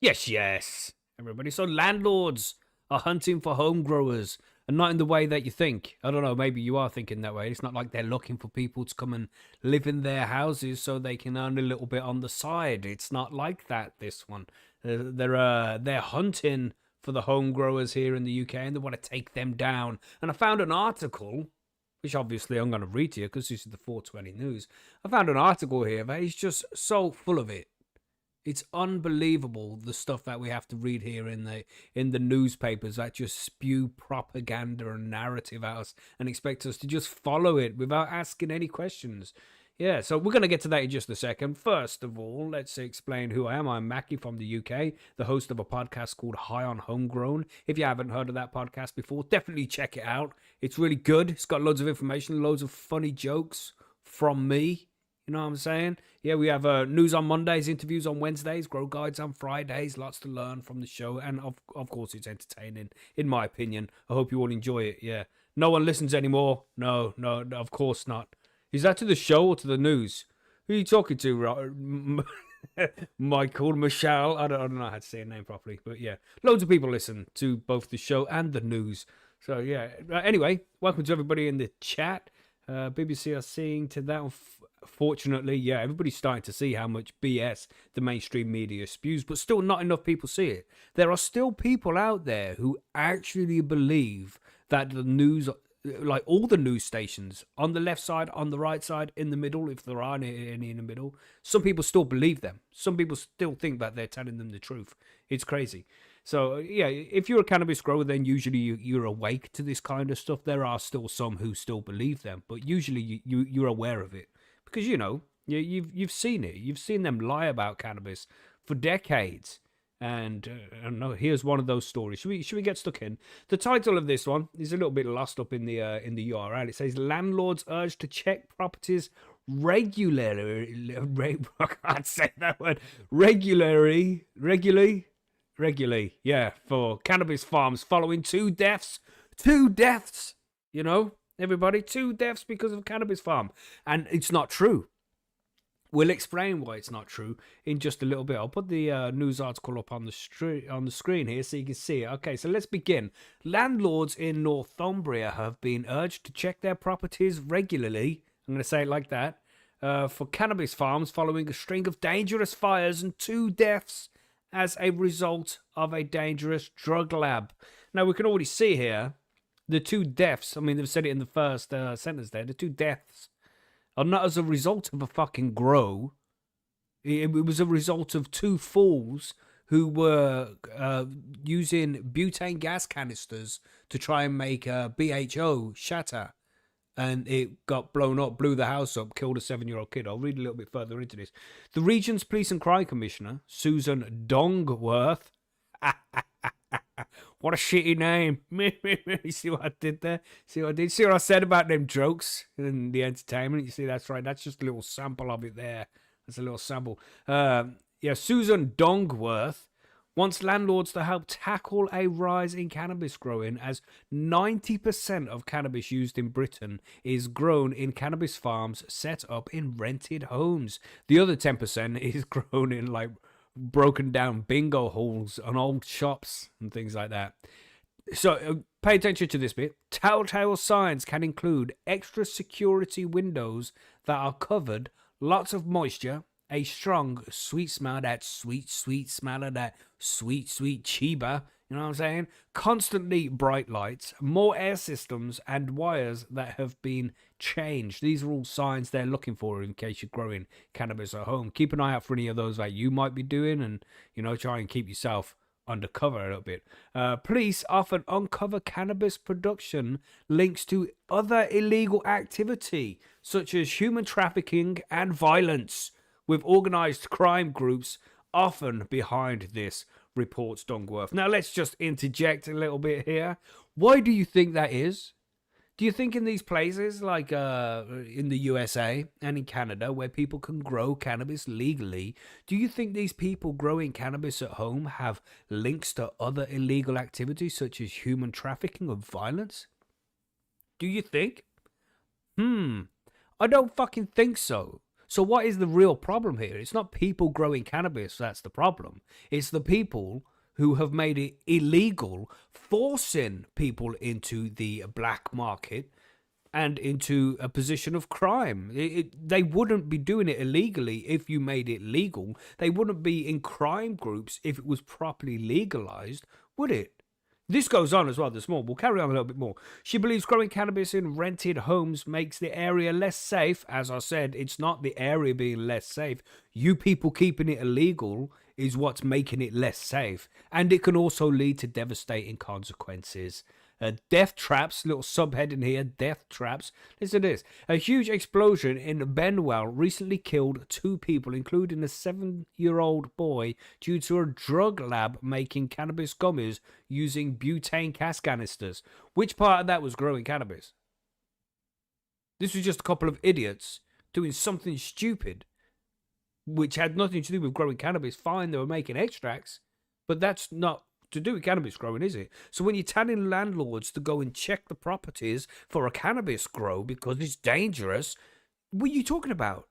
Yes, yes, everybody. So landlords are hunting for home growers and not in the way that you think. I don't know, maybe you are thinking that way. It's not like they're looking for people to come and live in their houses so they can earn a little bit on the side. It's not like that, this one. They're hunting for the home growers here in the UK and they want to take them down. And I found an article, which obviously I'm going to read to you because this is the 420 news. I found an article here that is just so full of it. It's unbelievable the stuff that we have to read here in the newspapers that just spew propaganda and narrative at us and expect us to just follow it without asking any questions. Yeah, so we're going to get to that in just a second. First of all, let's explain who I am. I'm Macky from the UK, the host of a podcast called High on Homegrown. If you haven't heard of that podcast before, definitely check it out. It's really good. It's got loads of information, loads of funny jokes from me. You know what I'm saying? Yeah, we have news on Mondays, interviews on Wednesdays, grow guides on Fridays, lots to learn from the show. And of course, it's entertaining, in my opinion. I hope you all enjoy it. Yeah. No one listens anymore. No, of course not. Is that to the show or to the news? Who are you talking to, Michael, Michelle? I don't know how to say her name properly. But yeah, loads of people listen to both the show and the news. So yeah. Anyway, welcome to everybody in the chat. BBC are seeing to that. Fortunately, yeah, everybody's starting to see how much BS the mainstream media spews, but still not enough people see it. There are still people out there who actually believe that the news, like all the news stations, on the left side, on the right side, in the middle, if there are any in the middle, some people still believe them. Some people still think that they're telling them the truth. It's crazy. So, yeah, if you're a cannabis grower, then usually you're awake to this kind of stuff. There are still some who still believe them, but usually you're aware of it. Because, you know, you've seen it. You've seen them lie about cannabis for decades. And I don't know, here's one of those stories. Should we get stuck in? The title of this one is a little bit lost up in the URL. It says, landlords urged to check properties regularly. I can't say that word. Regularly, yeah, for cannabis farms following two deaths, you know, everybody, 2 deaths because of cannabis farm. And it's not true. We'll explain why it's not true in just a little bit. I'll put the news article up on the screen here so you can see it. Okay, so let's begin. Landlords in Northumbria have been urged to check their properties regularly. I'm going to say it like that. For cannabis farms following a string of dangerous fires and 2 deaths as a result of a dangerous drug lab. Now, we can already see here the 2 deaths. I mean, they've said it in the first sentence there. The 2 deaths are not as a result of a fucking grow. It was a result of 2 fools who were using butane gas canisters to try and make BHO shatter. And it got blown up, blew the house up, killed a 7-year-old kid. I'll read a little bit further into this. The region's police and crime commissioner, Susan Dongworth. What a shitty name. You see what I did there? See what I did? See what I said about them jokes and the entertainment? You see, that's right. That's just a little sample of it there. That's a little sample. Susan Dongworth wants landlords to help tackle a rise in cannabis growing, as 90% of cannabis used in Britain is grown in cannabis farms set up in rented homes. The other 10% is grown in like broken down bingo halls and old shops and things like that. So pay attention to this bit. Telltale signs can include extra security windows that are covered, lots of moisture, a strong, sweet smell, that sweet smell of that sweet chiba, you know what I'm saying? Constantly bright lights, more air systems, and wires that have been changed. These are all signs they're looking for in case you're growing cannabis at home. Keep an eye out for any of those that you might be doing and, you know, try and keep yourself undercover a little bit. Police often uncover cannabis production links to other illegal activity, such as human trafficking and violence, with organised crime groups often behind this, reports Dongworth. Now, let's just interject a little bit here. Why do you think that is? Do you think in these places, like in the USA and in Canada, where people can grow cannabis legally, do you think these people growing cannabis at home have links to other illegal activities, such as human trafficking or violence? Do you think? I don't fucking think so. So what is the real problem here? It's not people growing cannabis that's the problem. It's the people who have made it illegal, forcing people into the black market and into a position of crime. They wouldn't be doing it illegally if you made it legal. They wouldn't be in crime groups if it was properly legalized, would it? This goes on as well this morning. We'll carry on a little bit more. She believes growing cannabis in rented homes makes the area less safe. As I said, it's not the area being less safe. You people keeping it illegal is what's making it less safe. And it can also lead to devastating consequences. Death traps, little subheading here, death traps. Listen to this. A huge explosion in Benwell recently killed 2 people, including a 7-year-old boy, due to a drug lab making cannabis gummies using butane gas canisters. Which part of that was growing cannabis? This was just a couple of idiots doing something stupid, which had nothing to do with growing cannabis. Fine, they were making extracts, but that's not to do with cannabis growing, is it? So when you're telling landlords to go and check the properties for a cannabis grow because it's dangerous, what are you talking about?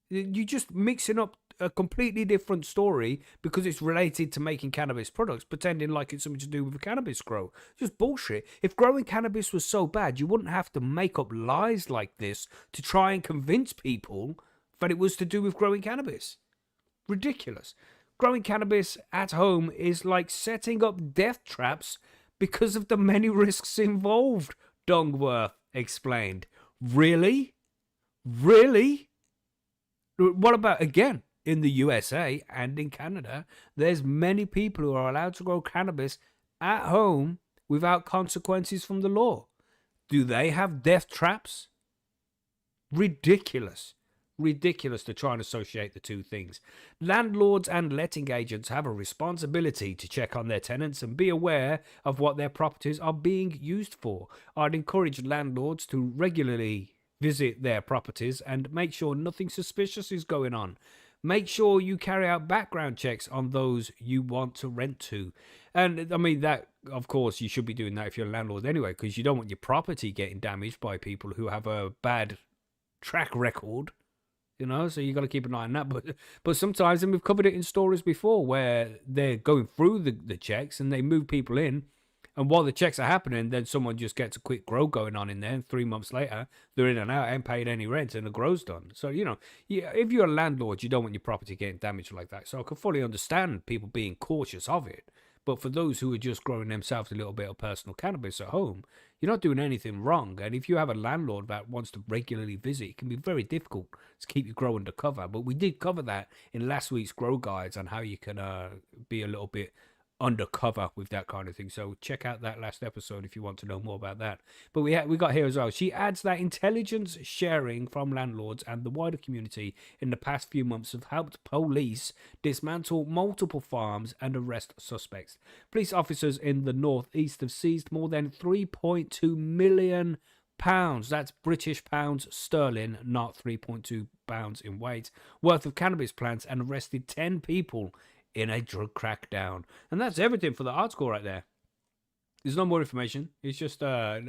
You're just mixing up a completely different story because it's related to making cannabis products, pretending like it's something to do with a cannabis grow. Just bullshit. If growing cannabis was so bad, you wouldn't have to make up lies like this to try and convince people that it was to do with growing cannabis. Ridiculous. Growing cannabis at home is like setting up death traps because of the many risks involved, Dongworth explained. Really? Really? What about, again, in the USA and in Canada, there's many people who are allowed to grow cannabis at home without consequences from the law. Do they have death traps? Ridiculous. Ridiculous to try and associate the two things. Landlords and letting agents have a responsibility to check on their tenants and be aware of what their properties are being used for. I'd encourage landlords to regularly visit their properties and make sure nothing suspicious is going on. Make sure you carry out background checks on those you want to rent to. And I mean, that, of course, you should be doing that if you're a landlord anyway, because you don't want your property getting damaged by people who have a bad track record. You know, so you got to keep an eye on that. But sometimes, and we've covered it in stories before, where they're going through the checks and they move people in, and while the checks are happening, then someone just gets a quick grow going on in there, and 3 months later, they're in and out, ain't paid any rent, and the grow's done. So, you know, if you're a landlord, you don't want your property getting damaged like that. So I can fully understand people being cautious of it. But for those who are just growing themselves a little bit of personal cannabis at home, you're not doing anything wrong. And if you have a landlord that wants to regularly visit, it can be very difficult to keep you grow undercover. But we did cover that in last week's grow guides on how you can be a little bit undercover with that kind of thing. So check out that last episode if you want to know more about that. But we got here as well. She adds that intelligence sharing from landlords and the wider community in the past few months have helped police dismantle multiple farms and arrest suspects. Police officers in the northeast have seized more than £3.2 million. That's British pounds sterling, not 3.2 pounds in weight, worth of cannabis plants, and arrested 10 people in a drug crackdown. And that's everything for the article right there. There's no more information. It's just there's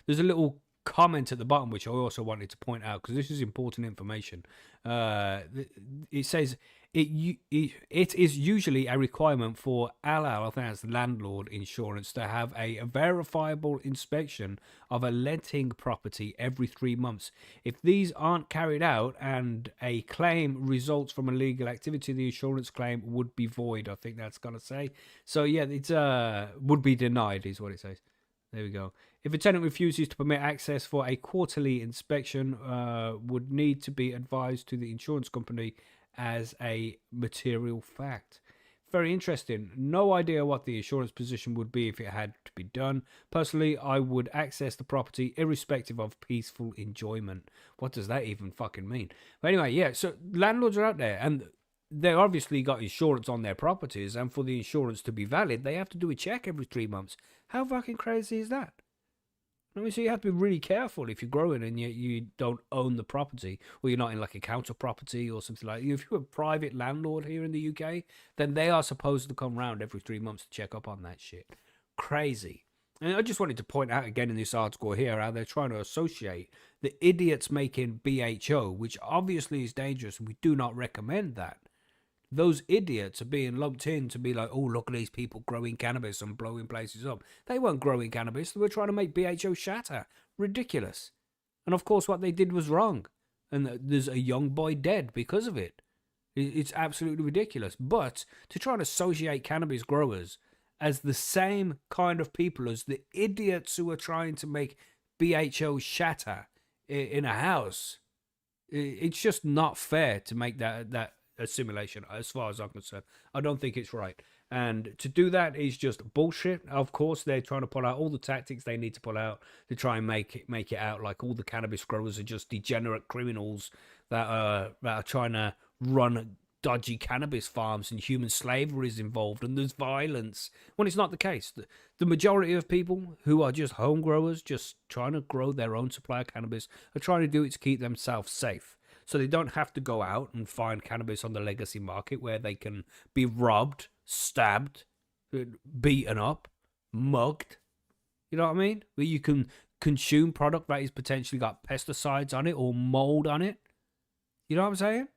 a little comment at the bottom which I also wanted to point out because this is important information. It says it is usually a requirement for I think that's landlord insurance, to have a verifiable inspection of a letting property every 3 months. If these aren't carried out and a claim results from illegal activity, the insurance claim would be void. I think that's gonna say. So yeah, it's would be denied is what it says. There we go. If a tenant refuses to permit access for a quarterly inspection, would need to be advised to the insurance company as a material fact. Very interesting. No idea what the insurance position would be if it had to be done. Personally, I would access the property irrespective of peaceful enjoyment. What does that even fucking mean? But anyway, yeah, so landlords are out there and they obviously got insurance on their properties, and for the insurance to be valid, they have to do a check every 3 months. How fucking crazy is that? I mean, so you have to be really careful if you're growing and you don't own the property, or you're not in like a council property or something like that. If you're a private landlord here in the UK, then they are supposed to come round every 3 months to check up on that shit. Crazy. And I just wanted to point out again in this article here how they're trying to associate the idiots making BHO, which obviously is dangerous, and we do not recommend that. Those idiots are being lumped in to be like, oh, look at these people growing cannabis and blowing places up. They weren't growing cannabis. They were trying to make BHO shatter. Ridiculous. And of course, what they did was wrong. And there's a young boy dead because of it. It's absolutely ridiculous. But to try and associate cannabis growers as the same kind of people as the idiots who are trying to make BHO shatter in a house, it's just not fair to make that assimilation, as far as I'm concerned. I don't think it's right. And to do that is just bullshit. Of course, they're trying to pull out all the tactics they need to pull out to try and make it out like all the cannabis growers are just degenerate criminals that are trying to run dodgy cannabis farms and human slavery is involved and there's violence. When it's not the case. The majority of people who are just home growers, just trying to grow their own supply of cannabis, are trying to do it to keep themselves safe. So they don't have to go out and find cannabis on the legacy market where they can be robbed, stabbed, beaten up, mugged. You know what I mean? Where you can consume product that has potentially got pesticides on it or mold on it. You know what I'm saying?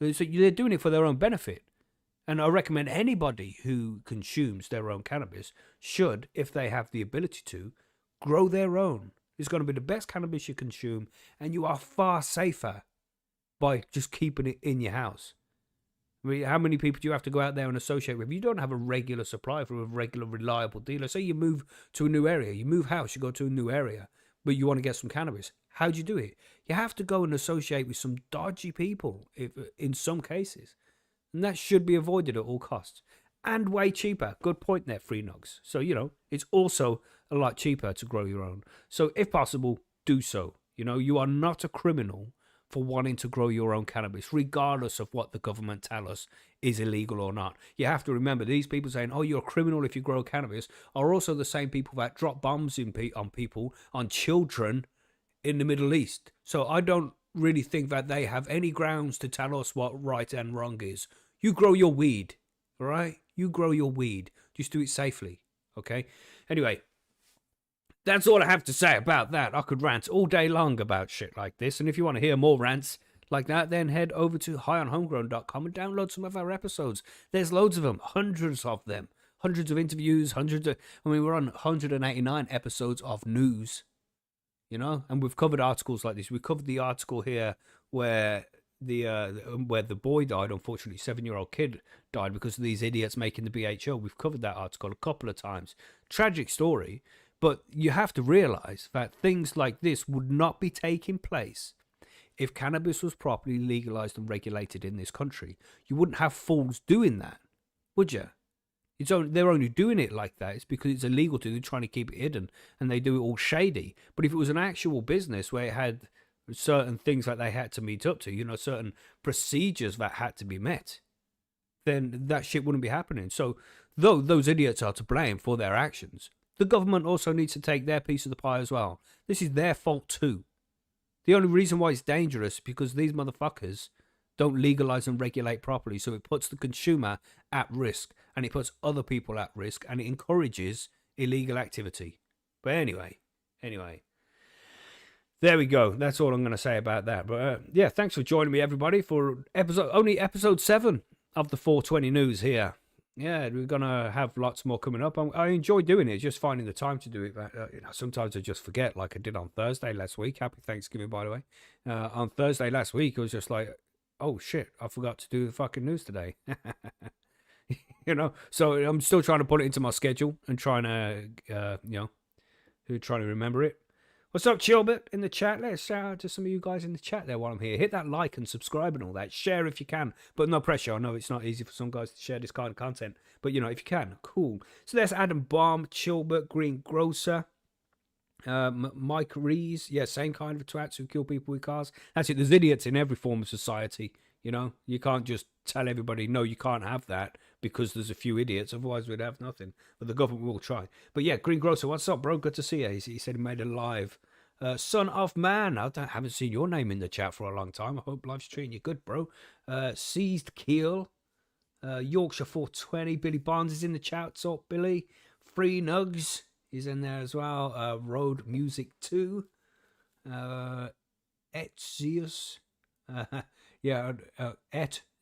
So they're doing it for their own benefit. And I recommend anybody who consumes their own cannabis should, if they have the ability to, grow their own. It's going to be the best cannabis you consume, and you are far safer by just keeping it in your house. I mean, how many people do you have to go out there and associate with? You don't have a regular supply from a regular, reliable dealer. Say you move to a new area, you move house, you go to a new area, but you want to get some cannabis. How do you do it? You have to go and associate with some dodgy people, in some cases. And that should be avoided at all costs. And way cheaper. Good point there, Free Nugs. So, it's also a lot cheaper to grow your own. So, if possible, do so. You are not a criminal for wanting to grow your own cannabis, regardless of what the government tell us is illegal or not. You have to remember, these people saying, oh, you're a criminal if you grow cannabis, are also the same people that drop bombs on people, on children in the Middle East. So I don't really think that they have any grounds to tell us what right and wrong is. You grow your weed, all right? You grow your weed. Just do it safely, okay? Anyway, that's all I have to say about that. I could rant all day long about shit like this. And if you want to hear more rants like that, then head over to highonhomegrown.com and download some of our episodes. There's loads of them, hundreds of them. Hundreds of interviews, we're on 189 episodes of news. And we've covered articles like this. We covered the article here where the boy died. Unfortunately, 7-year-old kid died because of these idiots making the BHO. We've covered that article a couple of times. Tragic story, but you have to realize that things like this would not be taking place if cannabis was properly legalized and regulated in this country. You wouldn't have fools doing that, would you? They're only doing it like that. It's because it's illegal to. They're trying to keep it hidden, and they do it all shady. But if it was an actual business where it had certain things that they had to meet up to, certain procedures that had to be met, then that shit wouldn't be happening. So, though those idiots are to blame for their actions, the government also needs to take their piece of the pie as well. This is their fault too. The only reason why it's dangerous is because these motherfuckers don't legalize and regulate properly, so it puts the consumer at risk, and it puts other people at risk, and it encourages illegal activity. But anyway, there we go. That's all I'm going to say about that. But yeah, thanks for joining me, everybody, for episode 7 of the 420 News here. Yeah, we're going to have lots more coming up. I enjoy doing it, just finding the time to do it. Sometimes I just forget, like I did on Thursday last week. Happy Thanksgiving, by the way. On Thursday last week, it was just like, oh shit, I forgot to do the fucking news today. So I'm still trying to put it into my schedule and trying to remember it. What's up, Chilbert, in the chat? Let's shout out to some of you guys in the chat there while I'm here. Hit that like and subscribe and all that. Share if you can, but no pressure. I know it's not easy for some guys to share this kind of content, but if you can, cool. So there's Adam Baum, Chilbert, Green Grocer, Mike Rees, yeah, same kind of twats who kill people with cars. That's it. There's idiots in every form of society. You can't just tell everybody, no, you can't have that because there's a few idiots. Otherwise, we'd have nothing. But the government will try. But yeah, Green Grocer, what's up, bro? Good to see you. He said he made a live. Son of Man, I haven't seen your name in the chat for a long time. I hope life's treating you good, bro. Seized Keel, Yorkshire 420. Billy Barnes is in the chat. What's up, Billy? Free Nugs is in there as well. Road Music 2. Etzius. Yeah,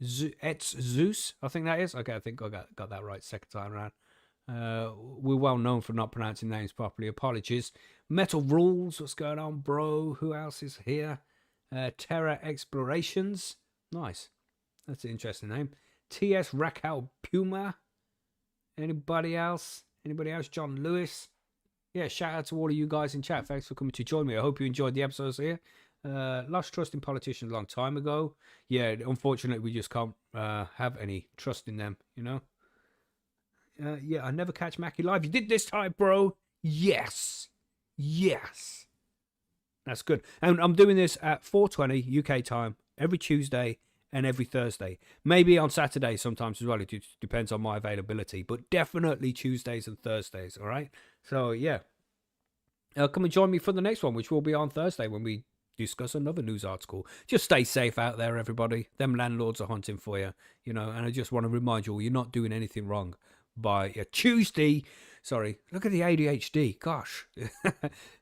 Zeus, I think that is. Okay, I think I got that right second time around. We're well known for not pronouncing names properly. Apologies. Metal Rules, what's going on, bro? Who else is here? Terra Explorations. Nice. That's an interesting name. T.S. Raquel Puma. Anybody else? Anybody else? John Lewis. Yeah, shout out to all of you guys in chat. Thanks for coming to join me. I hope you enjoyed the episodes here. Lost trust in politicians a long time ago. Yeah, unfortunately, we just can't have any trust in them, you know? Yeah, I never catch Macky live. You did this time, bro. Yes. Yes. That's good. And I'm doing this at 4:20 UK time every Tuesday and every Thursday. Maybe on Saturday sometimes as well. It just depends on my availability. But definitely Tuesdays and Thursdays, all right? So, yeah. Come and join me for the next one, which will be on Thursday when we discuss another news article. Just stay safe out there, everybody. Them landlords are hunting for you, you know, and I just want to remind you all, you're not doing anything wrong by Tuesday. Sorry, look at the ADHD. Gosh.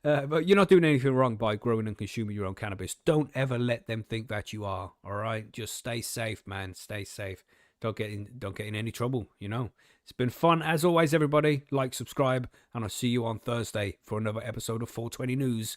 But you're not doing anything wrong by growing and consuming your own cannabis. Don't ever let them think that you are, all right? Just stay safe, man. Stay safe. Don't get in any trouble, you know. It's been fun as always, everybody. Like, subscribe, and I'll see you on Thursday for another episode of 420 News.